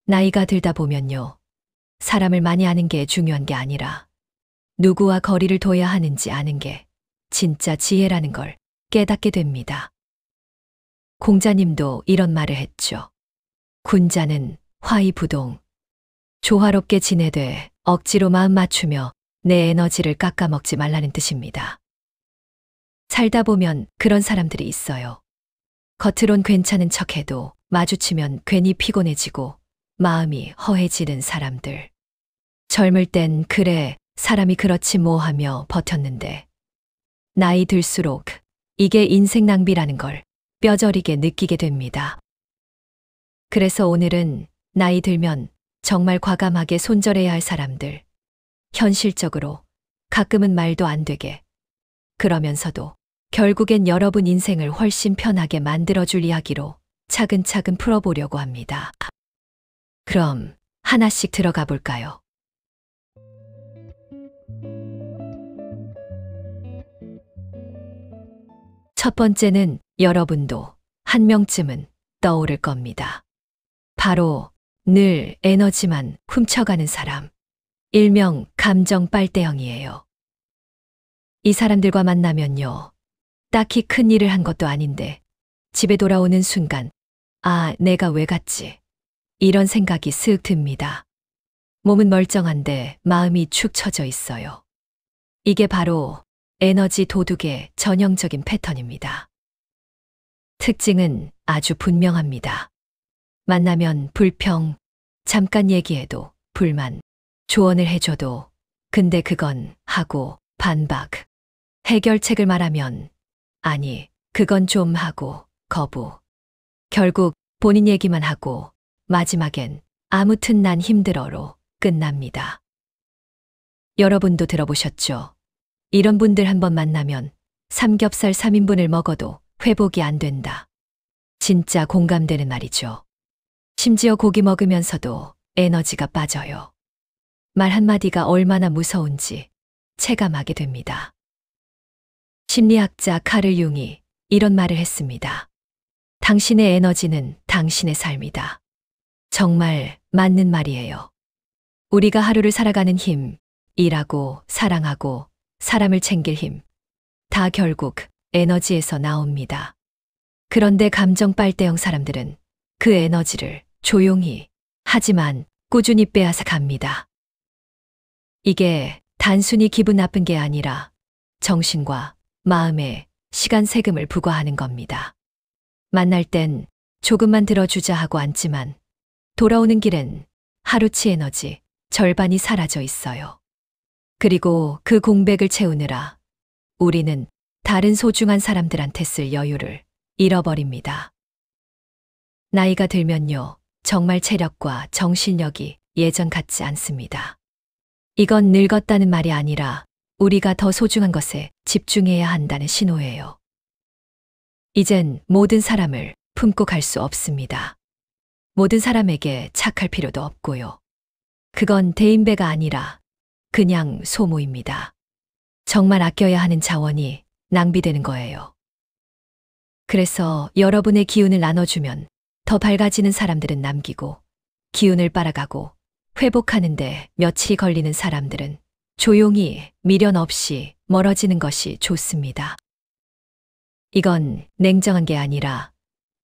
나이가 들다 보면요. 사람을 많이 아는 게 중요한 게 아니라 누구와 거리를 둬야 하는지 아는 게 진짜 지혜라는 걸 깨닫게 됩니다. 공자님도 이런 말을 했죠. 군자는 화의부동. 조화롭게 지내되 억지로 마음 맞추며 내 에너지를 깎아먹지 말라는 뜻입니다. 살다 보면 그런 사람들이 있어요. 겉으론 괜찮은 척해도 마주치면 괜히 피곤해지고 마음이 허해지는 사람들. 젊을 땐 그래, 사람이 그렇지 뭐 하며 버텼는데 나이 들수록 이게 인생 낭비라는 걸 뼈저리게 느끼게 됩니다. 그래서 오늘은 나이 들면 정말 과감하게 손절해야 할 사람들, 현실적으로 가끔은 말도 안 되게, 그러면서도 결국엔 여러분 인생을 훨씬 편하게 만들어줄 이야기로 차근차근 풀어보려고 합니다. 그럼 하나씩 들어가 볼까요? 첫 번째는 여러분도 한 명쯤은 떠오를 겁니다. 바로 늘 에너지만 훔쳐가는 사람. 일명 감정 빨대형이에요. 이 사람들과 만나면요. 딱히 큰 일을 한 것도 아닌데 집에 돌아오는 순간 아, 내가 왜 갔지? 이런 생각이 슥 듭니다. 몸은 멀쩡한데 마음이 축 처져 있어요. 이게 바로 에너지 도둑의 전형적인 패턴입니다. 특징은 아주 분명합니다. 만나면 불평, 잠깐 얘기해도 불만, 조언을 해줘도 근데 그건 하고 반박, 해결책을 말하면 아니, 그건 좀 하고 거부. 결국 본인 얘기만 하고 마지막엔 아무튼 난 힘들어로 끝납니다. 여러분도 들어보셨죠? 이런 분들 한번 만나면 삼겹살 3인분을 먹어도 회복이 안 된다. 진짜 공감되는 말이죠. 심지어 고기 먹으면서도 에너지가 빠져요. 말 한마디가 얼마나 무서운지 체감하게 됩니다. 심리학자 카를 융이 이런 말을 했습니다. 당신의 에너지는 당신의 삶이다. 정말 맞는 말이에요. 우리가 하루를 살아가는 힘, 일하고 사랑하고 사람을 챙길 힘, 다 결국 에너지에서 나옵니다. 그런데 감정 빨대형 사람들은 그 에너지를 조용히 하지만 꾸준히 빼앗아 갑니다. 이게 단순히 기분 나쁜 게 아니라 정신과 마음에 시간 세금을 부과하는 겁니다. 만날 땐 조금만 들어주자 하고 앉지만 돌아오는 길엔 하루치 에너지 절반이 사라져 있어요. 그리고 그 공백을 채우느라 우리는 다른 소중한 사람들한테 쓸 여유를 잃어버립니다. 나이가 들면요, 정말 체력과 정신력이 예전 같지 않습니다. 이건 늙었다는 말이 아니라 우리가 더 소중한 것에 집중해야 한다는 신호예요. 이젠 모든 사람을 품고 갈 수 없습니다. 모든 사람에게 착할 필요도 없고요. 그건 대인배가 아니라 그냥 소모입니다. 정말 아껴야 하는 자원이 낭비되는 거예요. 그래서 여러분의 기운을 나눠주면 더 밝아지는 사람들은 남기고 기운을 빨아가고 회복하는데 며칠이 걸리는 사람들은 조용히 미련 없이 멀어지는 것이 좋습니다. 이건 냉정한 게 아니라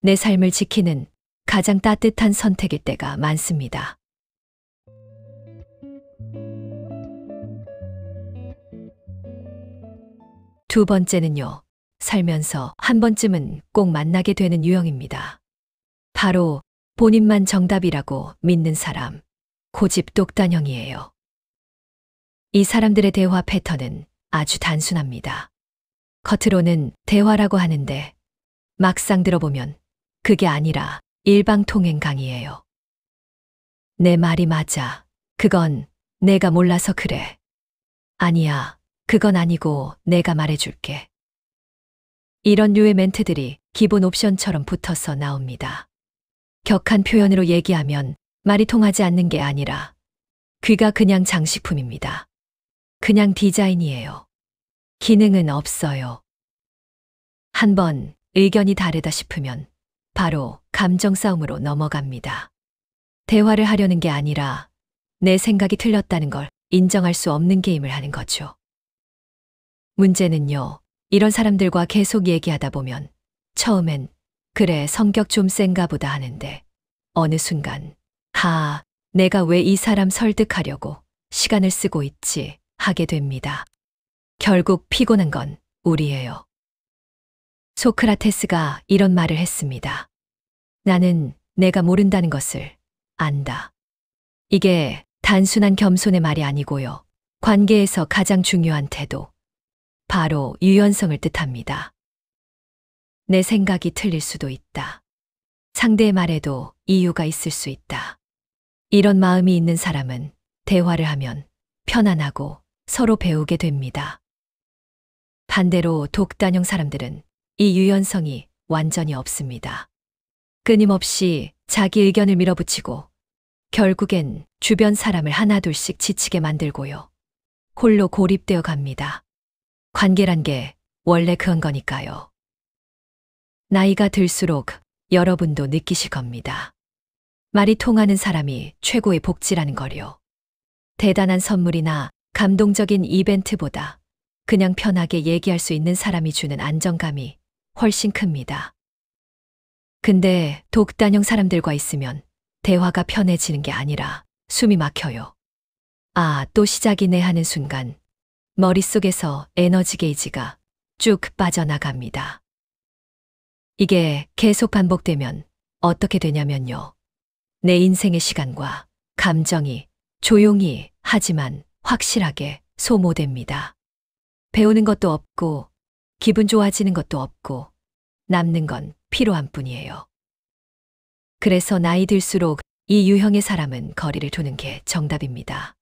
내 삶을 지키는 가장 따뜻한 선택일 때가 많습니다. 두 번째는요, 살면서 한 번쯤은 꼭 만나게 되는 유형입니다. 바로 본인만 정답이라고 믿는 사람, 고집 똑단형이에요. 이 사람들의 대화 패턴은 아주 단순합니다. 겉으로는 대화라고 하는데 막상 들어보면 그게 아니라 일방통행강이에요. 내 말이 맞아. 그건 내가 몰라서 그래. 아니야. 그건 아니고 내가 말해줄게. 이런 류의 멘트들이 기본 옵션처럼 붙어서 나옵니다. 격한 표현으로 얘기하면 말이 통하지 않는 게 아니라 귀가 그냥 장식품입니다. 그냥 디자인이에요. 기능은 없어요. 한번 의견이 다르다 싶으면 바로 감정 싸움으로 넘어갑니다. 대화를 하려는 게 아니라 내 생각이 틀렸다는 걸 인정할 수 없는 게임을 하는 거죠. 문제는요, 이런 사람들과 계속 얘기하다 보면 처음엔 그래, 성격 좀 센가 보다 하는데 어느 순간 내가 왜 이 사람 설득하려고 시간을 쓰고 있지 하게 됩니다. 결국 피곤한 건 우리예요. 소크라테스가 이런 말을 했습니다. 나는 내가 모른다는 것을 안다. 이게 단순한 겸손의 말이 아니고요. 관계에서 가장 중요한 태도, 바로 유연성을 뜻합니다. 내 생각이 틀릴 수도 있다. 상대의 말에도 이유가 있을 수 있다. 이런 마음이 있는 사람은 대화를 하면 편안하고 서로 배우게 됩니다. 반대로 독단형 사람들은 이 유연성이 완전히 없습니다. 끊임없이 자기 의견을 밀어붙이고 결국엔 주변 사람을 하나둘씩 지치게 만들고요. 홀로 고립되어 갑니다. 관계란 게 원래 그런 거니까요. 나이가 들수록 여러분도 느끼실 겁니다. 말이 통하는 사람이 최고의 복지라는 거요. 대단한 선물이나 감동적인 이벤트보다 그냥 편하게 얘기할 수 있는 사람이 주는 안정감이 훨씬 큽니다. 근데 독단형 사람들과 있으면 대화가 편해지는 게 아니라 숨이 막혀요. 또 시작이네 하는 순간 머릿속에서 에너지 게이지가 쭉 빠져나갑니다. 이게 계속 반복되면 어떻게 되냐면요. 내 인생의 시간과 감정이 조용히 하지만 확실하게 소모됩니다. 배우는 것도 없고 기분 좋아지는 것도 없고 남는 건 피로한 뿐이에요. 그래서 나이 들수록 이 유형의 사람은 거리를 두는 게 정답입니다.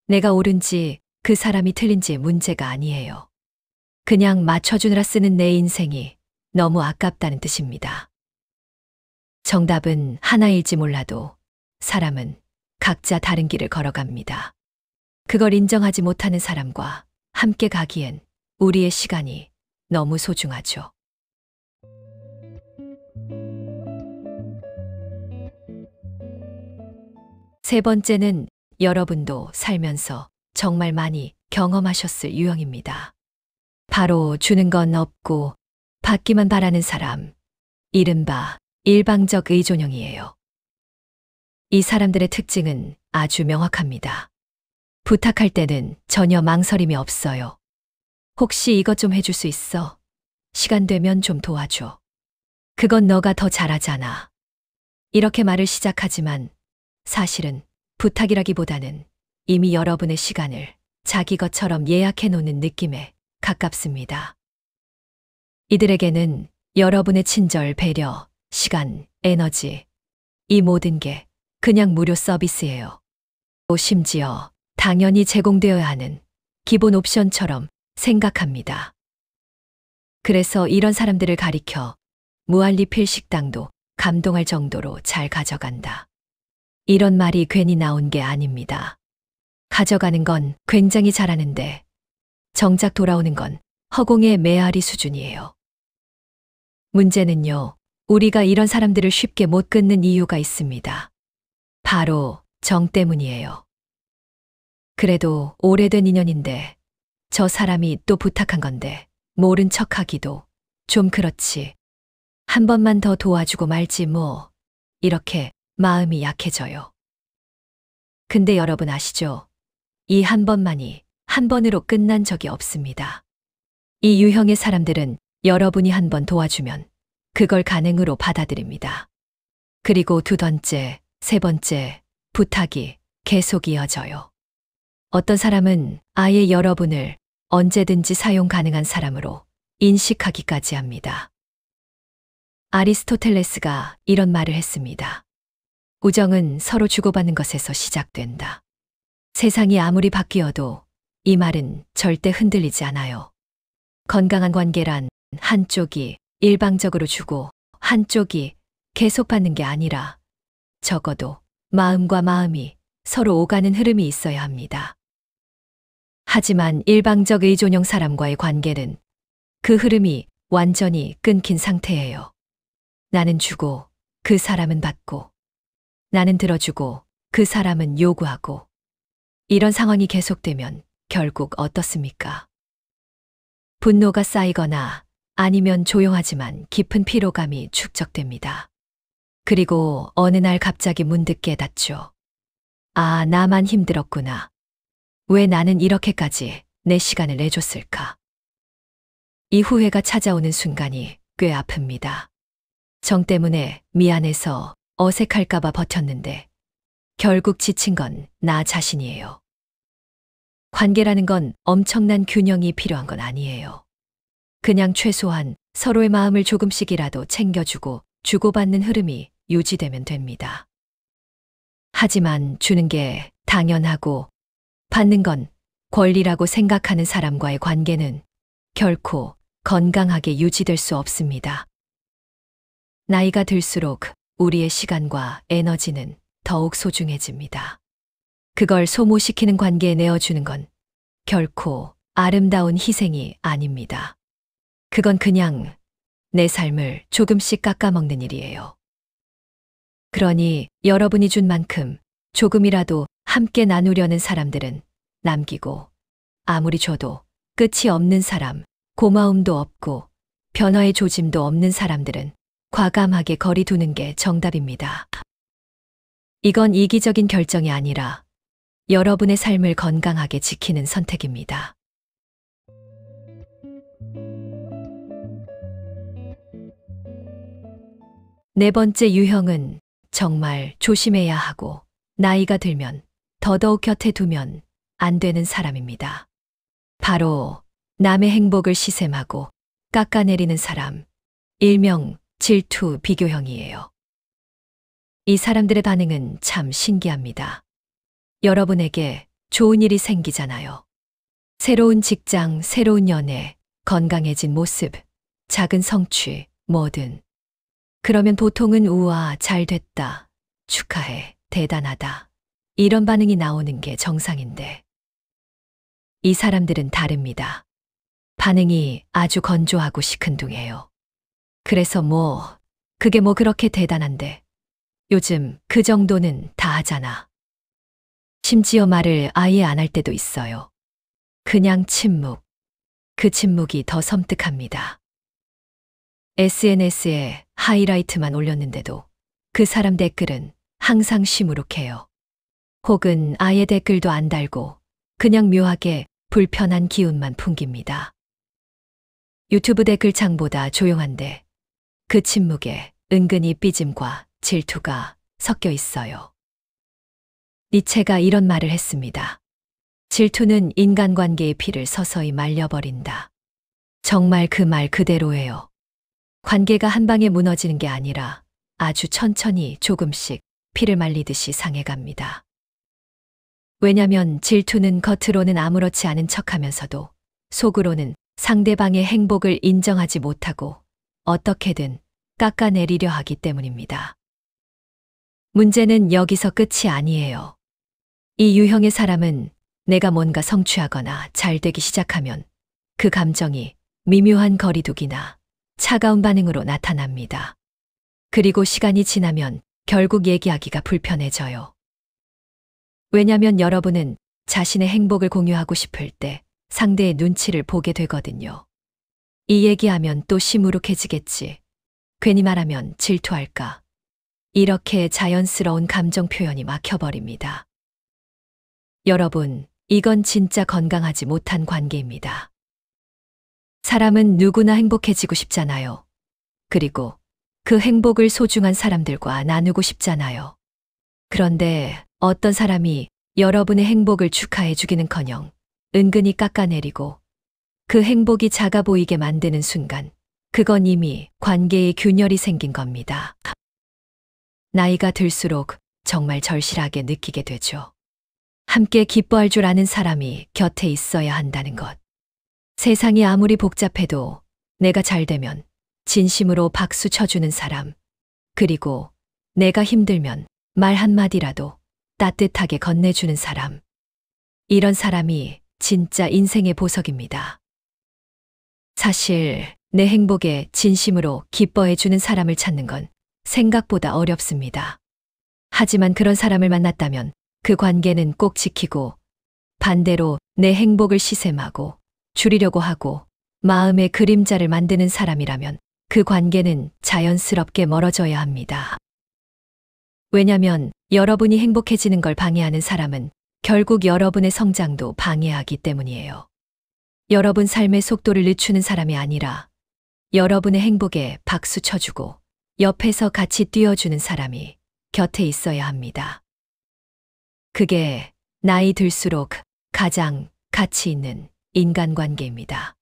내가 옳은지 그 사람이 틀린지 문제가 아니에요. 그냥 맞춰주느라 쓰는 내 인생이 너무 아깝다는 뜻입니다. 정답은 하나일지 몰라도 사람은 각자 다른 길을 걸어갑니다. 그걸 인정하지 못하는 사람과 함께 가기엔 우리의 시간이 너무 소중하죠. 세 번째는 여러분도 살면서 정말 많이 경험하셨을 유형입니다. 바로 주는 건 없고 받기만 바라는 사람, 이른바 일방적 의존형이에요. 이 사람들의 특징은 아주 명확합니다. 부탁할 때는 전혀 망설임이 없어요. 혹시 이것 좀 해줄 수 있어? 시간 되면 좀 도와줘. 그건 너가 더 잘하잖아. 이렇게 말을 시작하지만 사실은 부탁이라기보다는 이미 여러분의 시간을 자기 것처럼 예약해 놓는 느낌에 가깝습니다. 이들에게는 여러분의 친절, 배려, 시간, 에너지, 이 모든 게 그냥 무료 서비스예요. 또 심지어 당연히 제공되어야 하는 기본 옵션처럼 생각합니다. 그래서 이런 사람들을 가리켜 무한리필 식당도 감동할 정도로 잘 가져간다. 이런 말이 괜히 나온 게 아닙니다. 가져가는 건 굉장히 잘하는데 정작 돌아오는 건 허공의 메아리 수준이에요. 문제는요, 우리가 이런 사람들을 쉽게 못 끊는 이유가 있습니다. 바로 정 때문이에요. 그래도 오래된 인연인데 저 사람이 또 부탁한 건데 모른 척하기도 좀 그렇지. 한 번만 더 도와주고 말지 뭐. 이렇게 마음이 약해져요. 근데 여러분 아시죠? 이 한 번만이 한 번으로 끝난 적이 없습니다. 이 유형의 사람들은 여러분이 한 번 도와주면 그걸 간행으로 받아들입니다. 그리고 두 번째, 세 번째 부탁이 계속 이어져요. 어떤 사람은 아예 여러분을 언제든지 사용 가능한 사람으로 인식하기까지 합니다. 아리스토텔레스가 이런 말을 했습니다. 우정은 서로 주고받는 것에서 시작된다. 세상이 아무리 바뀌어도 이 말은 절대 흔들리지 않아요. 건강한 관계란 한쪽이 일방적으로 주고 한쪽이 계속 받는 게 아니라 적어도 마음과 마음이 서로 오가는 흐름이 있어야 합니다. 하지만 일방적 의존형 사람과의 관계는 그 흐름이 완전히 끊긴 상태예요. 나는 주고 그 사람은 받고, 나는 들어주고 그 사람은 요구하고, 이런 상황이 계속되면 결국 어떻습니까? 분노가 쌓이거나 아니면 조용하지만 깊은 피로감이 축적됩니다. 그리고 어느 날 갑자기 문득 깨닫죠. 아, 나만 힘들었구나. 왜 나는 이렇게까지 내 시간을 내줬을까? 이 후회가 찾아오는 순간이 꽤 아픕니다. 정 때문에 미안해서 어색할까봐 버텼는데 결국 지친 건 나 자신이에요. 관계라는 건 엄청난 균형이 필요한 건 아니에요. 그냥 최소한 서로의 마음을 조금씩이라도 챙겨주고 주고받는 흐름이 유지되면 됩니다. 하지만 주는 게 당연하고 받는 건 권리라고 생각하는 사람과의 관계는 결코 건강하게 유지될 수 없습니다. 나이가 들수록 우리의 시간과 에너지는 더욱 소중해집니다. 그걸 소모시키는 관계에 내어주는 건 결코 아름다운 희생이 아닙니다. 그건 그냥 내 삶을 조금씩 깎아먹는 일이에요. 그러니 여러분이 준 만큼 조금이라도 함께 나누려는 사람들은 남기고, 아무리 줘도 끝이 없는 사람, 고마움도 없고 변화의 조짐도 없는 사람들은 과감하게 거리 두는 게 정답입니다. 이건 이기적인 결정이 아니라 여러분의 삶을 건강하게 지키는 선택입니다. 네 번째 유형은 정말 조심해야 하고 나이가 들면 더더욱 곁에 두면 안 되는 사람입니다. 바로 남의 행복을 시샘하고 깎아내리는 사람, 일명 질투 비교형이에요. 이 사람들의 반응은 참 신기합니다. 여러분에게 좋은 일이 생기잖아요. 새로운 직장, 새로운 연애, 건강해진 모습, 작은 성취, 뭐든. 그러면 보통은 우와, 잘 됐다, 축하해, 대단하다. 이런 반응이 나오는 게 정상인데. 이 사람들은 다릅니다. 반응이 아주 건조하고 시큰둥해요. 그래서 그게 그렇게 대단한데. 요즘 그 정도는 다 하잖아. 심지어 말을 아예 안 할 때도 있어요. 그냥 침묵. 그 침묵이 더 섬뜩합니다. SNS에 하이라이트만 올렸는데도 그 사람 댓글은 항상 시무룩해요. 혹은 아예 댓글도 안 달고 그냥 묘하게 불편한 기운만 풍깁니다. 유튜브 댓글창보다 조용한데 그 침묵에 은근히 삐짐과 질투가 섞여 있어요. 니체가 이런 말을 했습니다. 질투는 인간관계의 피를 서서히 말려버린다. 정말 그 말 그대로예요. 관계가 한 방에 무너지는 게 아니라 아주 천천히 조금씩 피를 말리듯이 상해갑니다. 왜냐면 질투는 겉으로는 아무렇지 않은 척하면서도 속으로는 상대방의 행복을 인정하지 못하고 어떻게든 깎아내리려 하기 때문입니다. 문제는 여기서 끝이 아니에요. 이 유형의 사람은 내가 뭔가 성취하거나 잘 되기 시작하면 그 감정이 미묘한 거리두기나 차가운 반응으로 나타납니다. 그리고 시간이 지나면 결국 얘기하기가 불편해져요. 왜냐면 여러분은 자신의 행복을 공유하고 싶을 때 상대의 눈치를 보게 되거든요. 이 얘기하면 또 시무룩해지겠지. 괜히 말하면 질투할까. 이렇게 자연스러운 감정 표현이 막혀버립니다. 여러분, 이건 진짜 건강하지 못한 관계입니다. 사람은 누구나 행복해지고 싶잖아요. 그리고 그 행복을 소중한 사람들과 나누고 싶잖아요. 그런데 어떤 사람이 여러분의 행복을 축하해주기는커녕 은근히 깎아내리고 그 행복이 작아 보이게 만드는 순간 그건 이미 관계에 균열이 생긴 겁니다. 나이가 들수록 정말 절실하게 느끼게 되죠. 함께 기뻐할 줄 아는 사람이 곁에 있어야 한다는 것. 세상이 아무리 복잡해도 내가 잘 되면 진심으로 박수 쳐주는 사람, 그리고 내가 힘들면 말 한마디라도 따뜻하게 건네주는 사람. 이런 사람이 진짜 인생의 보석입니다. 사실 내 행복에 진심으로 기뻐해 주는 사람을 찾는 건 생각보다 어렵습니다. 하지만 그런 사람을 만났다면 그 관계는 꼭 지키고, 반대로 내 행복을 시샘하고 줄이려고 하고 마음의 그림자를 만드는 사람이라면 그 관계는 자연스럽게 멀어져야 합니다. 왜냐면 여러분이 행복해지는 걸 방해하는 사람은 결국 여러분의 성장도 방해하기 때문이에요. 여러분 삶의 속도를 늦추는 사람이 아니라 여러분의 행복에 박수 쳐주고 옆에서 같이 뛰어주는 사람이 곁에 있어야 합니다. 그게 나이 들수록 가장 가치 있는 인간관계입니다.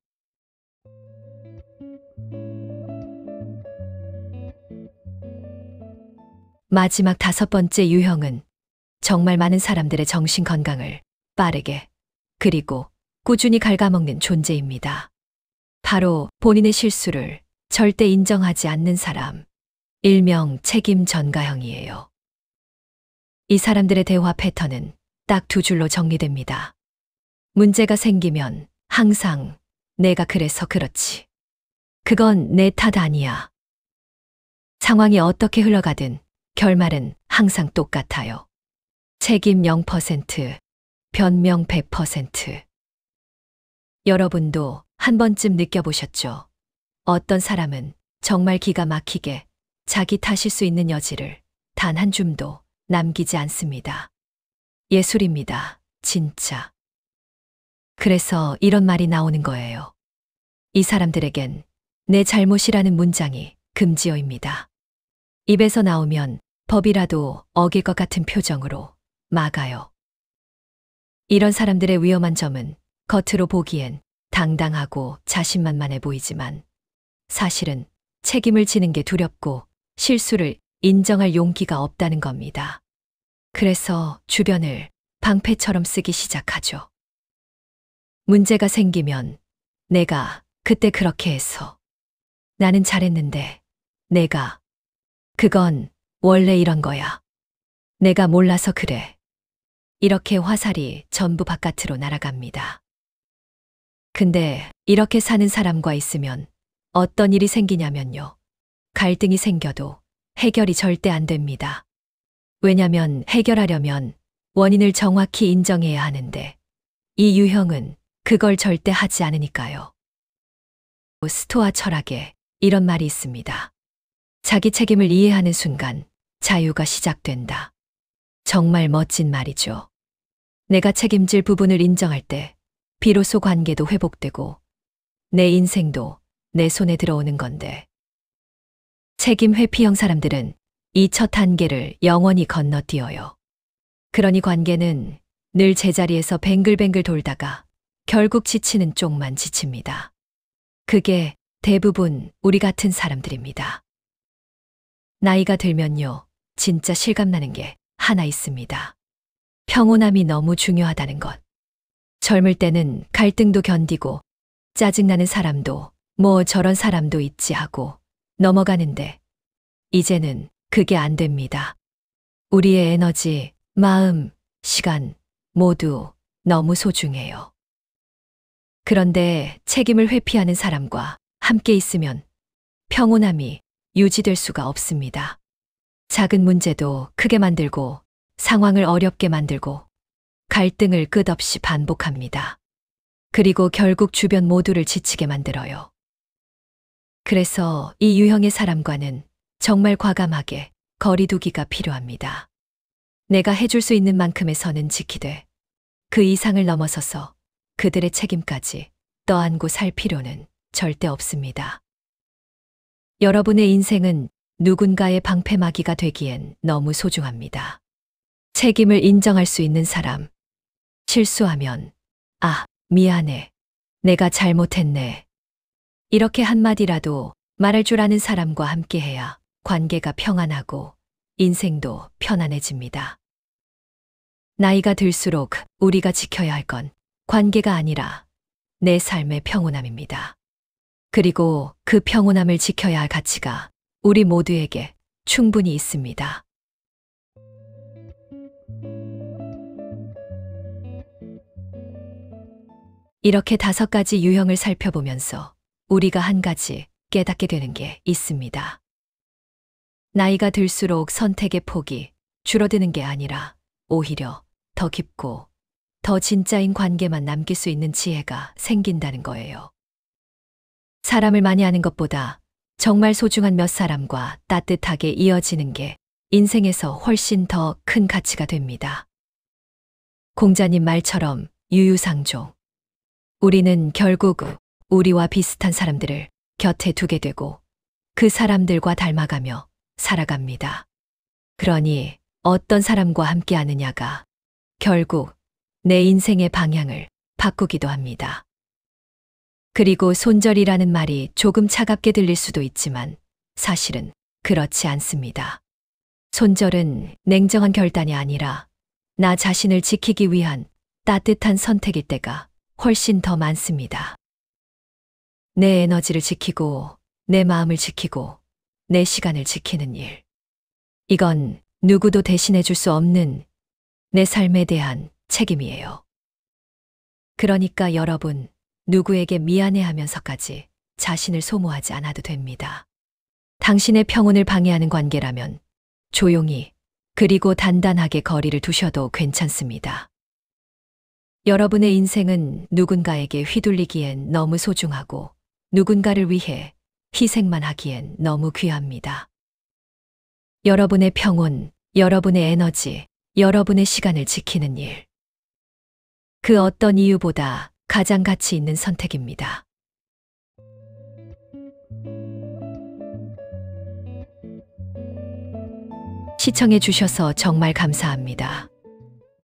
마지막 5번째 유형은 정말 많은 사람들의 정신 건강을 빠르게 그리고 꾸준히 갉아먹는 존재입니다. 바로 본인의 실수를 절대 인정하지 않는 사람, 일명 책임 전가형이에요. 이 사람들의 대화 패턴은 딱 2줄로 정리됩니다. 문제가 생기면 항상 내가 그래서 그렇지. 그건 내 탓 아니야. 상황이 어떻게 흘러가든 결말은 항상 똑같아요. 책임 0%, 변명 100%. 여러분도 한 번쯤 느껴보셨죠? 어떤 사람은 정말 기가 막히게 자기 탓일 수 있는 여지를 단 한 줌도 남기지 않습니다. 예술입니다, 진짜. 그래서 이런 말이 나오는 거예요. 이 사람들에겐 내 잘못이라는 문장이 금지어입니다. 입에서 나오면 법이라도 어길 것 같은 표정으로 막아요. 이런 사람들의 위험한 점은 겉으로 보기엔 당당하고 자신만만해 보이지만 사실은 책임을 지는 게 두렵고 실수를 인정할 용기가 없다는 겁니다. 그래서 주변을 방패처럼 쓰기 시작하죠. 문제가 생기면 내가 그때 그렇게 해서 나는 잘했는데 그건 원래 이런 거야. 내가 몰라서 그래. 이렇게 화살이 전부 바깥으로 날아갑니다. 근데 이렇게 사는 사람과 있으면 어떤 일이 생기냐면요. 갈등이 생겨도 해결이 절대 안 됩니다. 왜냐면 해결하려면 원인을 정확히 인정해야 하는데 이 유형은 그걸 절대 하지 않으니까요. 스토아 철학에 이런 말이 있습니다. 자기 책임을 이해하는 순간 자유가 시작된다. 정말 멋진 말이죠. 내가 책임질 부분을 인정할 때 비로소 관계도 회복되고 내 인생도 내 손에 들어오는 건데, 책임 회피형 사람들은 이 첫 단계를 영원히 건너뛰어요. 그러니 관계는 늘 제자리에서 뱅글뱅글 돌다가 결국 지치는 쪽만 지칩니다. 그게 대부분 우리 같은 사람들입니다. 나이가 들면요, 진짜 실감나는 게 하나 있습니다. 평온함이 너무 중요하다는 것. 젊을 때는 갈등도 견디고 짜증나는 사람도 뭐 저런 사람도 있지 하고 넘어가는데 이제는 그게 안 됩니다. 우리의 에너지, 마음, 시간 모두 너무 소중해요. 그런데 책임을 회피하는 사람과 함께 있으면 평온함이 유지될 수가 없습니다. 작은 문제도 크게 만들고 상황을 어렵게 만들고 갈등을 끝없이 반복합니다. 그리고 결국 주변 모두를 지치게 만들어요. 그래서 이 유형의 사람과는 정말 과감하게 거리두기가 필요합니다. 내가 해줄 수 있는 만큼의 선은 지키되 그 이상을 넘어서서 그들의 책임까지 떠안고 살 필요는 절대 없습니다. 여러분의 인생은 누군가의 방패막이가 되기엔 너무 소중합니다. 책임을 인정할 수 있는 사람. 실수하면 미안해. 내가 잘못했네. 이렇게 한마디라도 말할 줄 아는 사람과 함께해야 관계가 평안하고 인생도 편안해집니다. 나이가 들수록 우리가 지켜야 할 건 관계가 아니라 내 삶의 평온함입니다. 그리고 그 평온함을 지켜야 할 가치가 우리 모두에게 충분히 있습니다. 이렇게 5가지 유형을 살펴보면서 우리가 한 가지 깨닫게 되는 게 있습니다. 나이가 들수록 선택의 폭이 줄어드는 게 아니라 오히려 더 깊고 더 진짜인 관계만 남길 수 있는 지혜가 생긴다는 거예요. 사람을 많이 아는 것보다 정말 소중한 몇 사람과 따뜻하게 이어지는 게 인생에서 훨씬 더 큰 가치가 됩니다. 공자님 말처럼 유유상종. 우리는 결국 우리와 비슷한 사람들을 곁에 두게 되고 그 사람들과 닮아가며 살아갑니다. 그러니 어떤 사람과 함께 하느냐가 결국 내 인생의 방향을 바꾸기도 합니다. 그리고 손절이라는 말이 조금 차갑게 들릴 수도 있지만 사실은 그렇지 않습니다. 손절은 냉정한 결단이 아니라 나 자신을 지키기 위한 따뜻한 선택일 때가 훨씬 더 많습니다. 내 에너지를 지키고 내 마음을 지키고 내 시간을 지키는 일. 이건 누구도 대신해 줄 수 없는 내 삶에 대한 책임이에요. 그러니까 여러분, 누구에게 미안해하면서까지 자신을 소모하지 않아도 됩니다. 당신의 평온을 방해하는 관계라면 조용히 그리고 단단하게 거리를 두셔도 괜찮습니다. 여러분의 인생은 누군가에게 휘둘리기엔 너무 소중하고 누군가를 위해 희생만 하기엔 너무 귀합니다. 여러분의 평온, 여러분의 에너지, 여러분의 시간을 지키는 일. 그 어떤 이유보다 가장 가치 있는 선택입니다. 시청해 주셔서 정말 감사합니다.